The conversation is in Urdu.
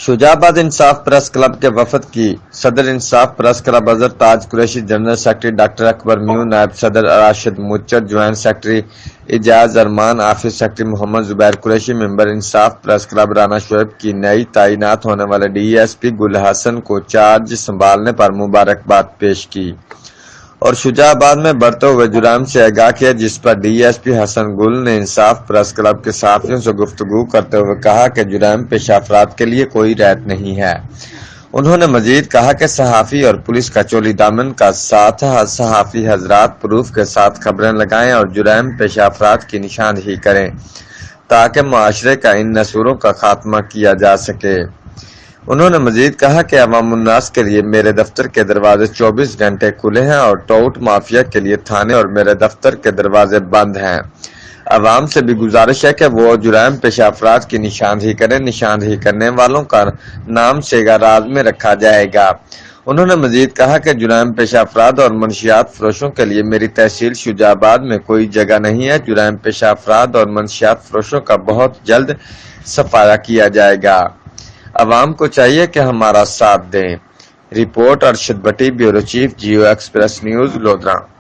شجاعت انصاف پریس کلب کے وفد کی صدر انصاف پریس کلب اظہر تاج قریشی، جنرل سیکرٹری ڈاکٹر اکبر میو، نائب صدر راشد مچر، جوائنٹ سیکرٹری اعجاز ارمان، آفس سیکرٹری محمد زبیر قریشی، ممبر انصاف پریس کلب رانا شعیب کی نئی تعینات ہونے والے ڈی ایس پی گل حسن کو چارج سنبھالنے پر مبارکباد پیش کی اور شجاعت میں بڑھتے ہوئے جرائم سے آگاہ کیا، جس پر ڈی ایس پی حسن گل نے انصاف پریس کلب کے صحافیوں سے گفتگو کرتے ہوئے کہا کہ جرائم پیش افراد کے لیے کوئی رعایت نہیں ہے۔ انہوں نے مزید کہا کہ صحافی اور پولیس کا چولی دامن کا ساتھ صحافی حضرات پروف کے ساتھ خبریں لگائیں اور جرائم پیش افراد کی نشاندہی کریں تاکہ معاشرے کا ان نسوروں کا خاتمہ کیا جا سکے۔ انہوں نے مزید کہا کہ عوام الناس کے لیے میرے دفتر کے دروازے 24 گھنٹے کھلے ہیں اور ٹاؤٹ مافیا کے لیے تھانے اور میرے دفتر کے دروازے بند ہیں۔ عوام سے بھی گزارش ہے کہ وہ جرائم پیش افراد کی نشاندہی کریں۔ نشاندہی کرنے والوں کا نام سیگا راز میں رکھا جائے گا۔ انہوں نے مزید کہا کہ جرائم پیش افراد اور منشیات فروشوں کے لیے میری تحصیل شجاعت میں کوئی جگہ نہیں ہے۔ جرائم پیش افراد اور منشیات فروشوں کا بہت جلد صفایا کیا جائے گا۔ عوام کو چاہیے کہ ہمارا ساتھ دیں۔ رپورٹ ارشد بٹی، bureau chief, Geo express news, Lodhra.